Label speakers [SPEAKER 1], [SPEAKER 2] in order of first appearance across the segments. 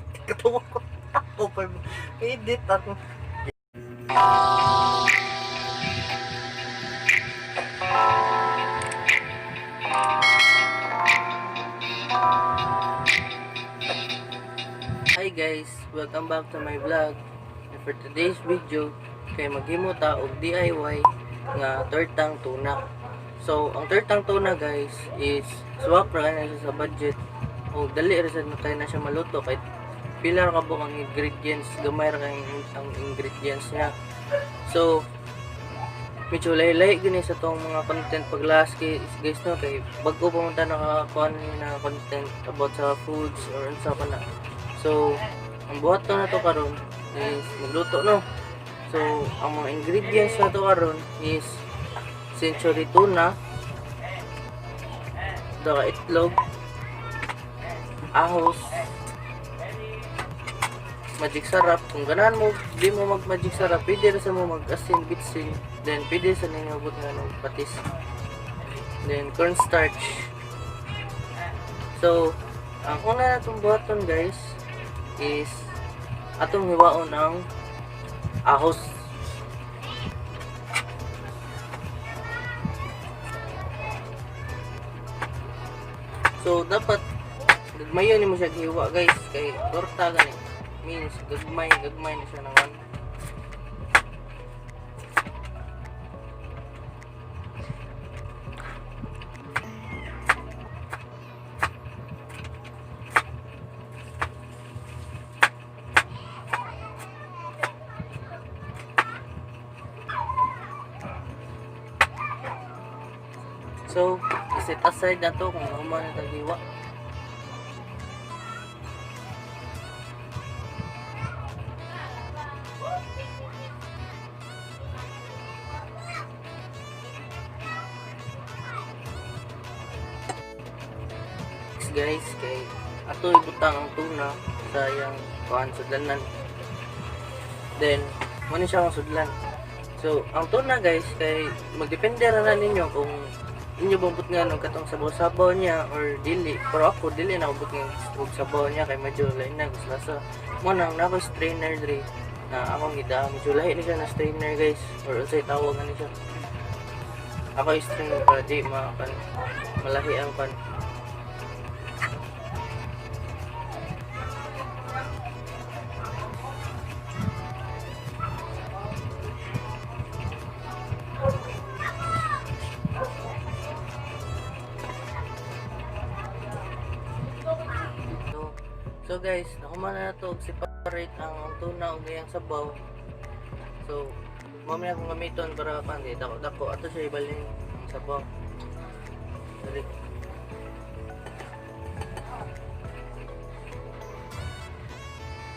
[SPEAKER 1] Katawa ko. Ako pa. Edit ako. Hi guys, welcome back to my vlog. And for today's video, kay maghimo ta og DIY nga tortang tuna. So, ang tortang tuna guys is swak ra na siya sa budget. O dali ra sad kay na siya maluto kay pila ra ka ang ingredients, gamay ra kay ang ingredients niya. So, medyo laylay gini sa tong mga content paglas guys no kay bago pa man ta nakakuha na content about sa foods or unsa pa na. So, ang buhat na to karon is magluto no. So, ang mga ingredients na to karon is century tuna, daka itlog, ahos, magic sarap. Kung ganahan mo, di mo mag magic sarap, pwede rin sa mo mag asin, bitsin, then pwede sa ninyo abot nga ng patis, then cornstarch. So, ang una na itong buhaton guys is atong hiwaon ang ahos. So dapat gagmayon ni mo siya hiwa guys kay torta gani means gagmay na siya ng one. So, iset aside na to kung nakuha na tagiwa. Guys, kay ato ibutang ang tuna sa yang kuan sudlanan. Then, muna siya ang sudlan. So, ang tuna guys, kay magdepende ra na ninyo kung inyo bambot nga nung katong sabaw-sabaw niya or dili. Pero ako dili na ubot nga sabaw niya kay medyo lain na gusto lasa. Munang nako strainer dre na akong gida medyo lahi ni siya na strainer guys or unsay tawag ani siya. Ako strainer para di malahi ang pan. So guys, nakuha na ito separate ang tuna ug iyang sabaw. So, mamaya akong gamiton para pandi dako ato siya ibalhin ang sabaw. Dali.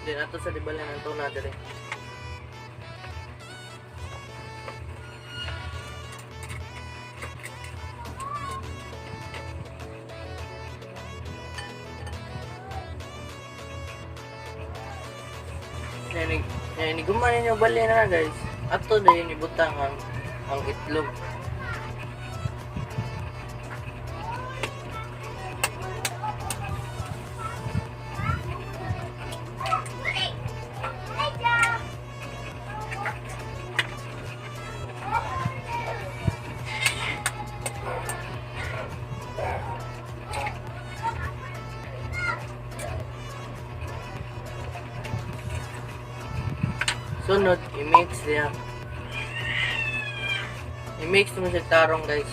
[SPEAKER 1] Then ato sa ibalhin ang tuna dali. Yan, iguman ninyo bali na guys. Ato na yun ibutang ang itlog. Sunod, i-mix niya. I-mix mo siya tarong guys.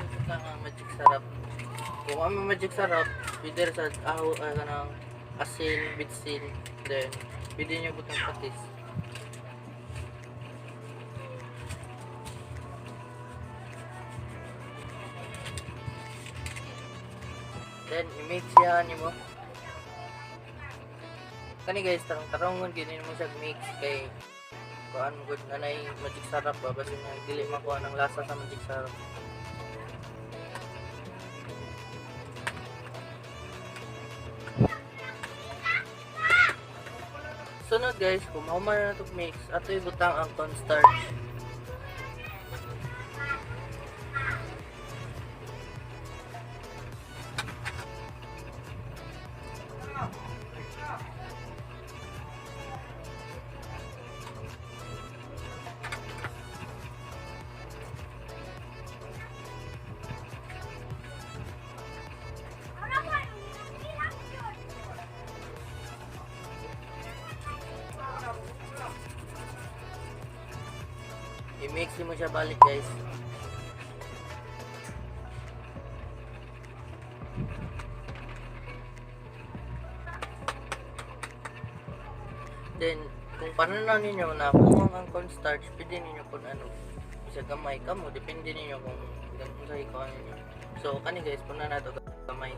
[SPEAKER 1] Ito ang magic sarap. Kung ang magic sarap, pwede sa ng asin, bitsin, then pwede nyo butang patis. Then, i-mix yan mo. Kani guys, tarong-tarongon ginin mo siya mix kay kuan good na nay magic sarap ba basta nga dili makuha ng lasa sa magic sarap. Sunod guys, kung mahuman na ito mix, ato ibutang ang cornstarch. i-mix mo siya balik guys. Then kung paano ninyo na kung ang cornstarch, pwede ninyo kung ano isa gamay kamo, depende ninyo kung ganun sa ikaw ninyo. So kani guys, puna na to gamay.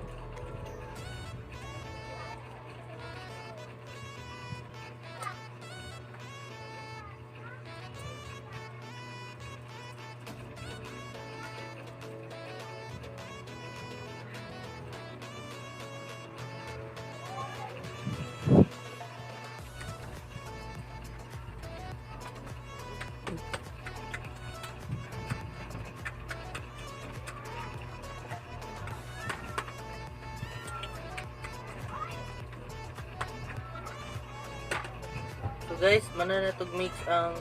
[SPEAKER 1] So guys, mananatog mix ang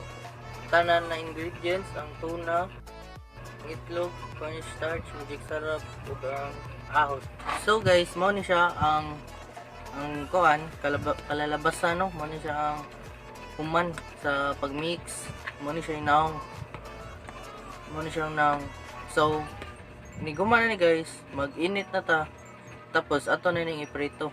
[SPEAKER 1] tanan na ingredients, ang tuna, ang itlog, cornstarch, magic sarap, ug ang ahos. So guys, mo ni siya ang kuan kalalabasan, no? Mo ni siya ang human sa pagmix, mo ni siya inaong. Mo ni siya naong. So ni gumana ni guys, mag-init na ta. Tapos ato na ning iprito.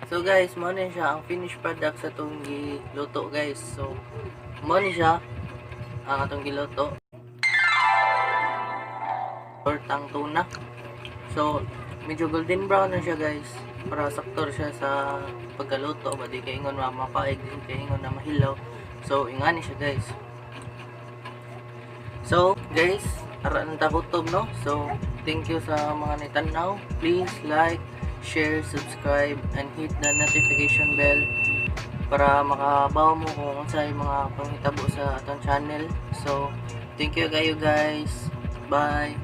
[SPEAKER 1] So guys, mo na siya ang finished product sa itong giluto guys. So mo na siya ang atong giluto, tortang tuna. So medyo golden brown na siya guys, para sakto siya sa pagkaluto, ba di kaingon mapaig, di kaingon na mahilaw. So ingani siya guys. So guys, ara nang takutob, no? So thank you sa mga nitanaw. Please like, share, subscribe, and hit the notification bell para makabaw mo kung unsay mga panghitabo sa atong channel. So thank you kayo guys. Bye.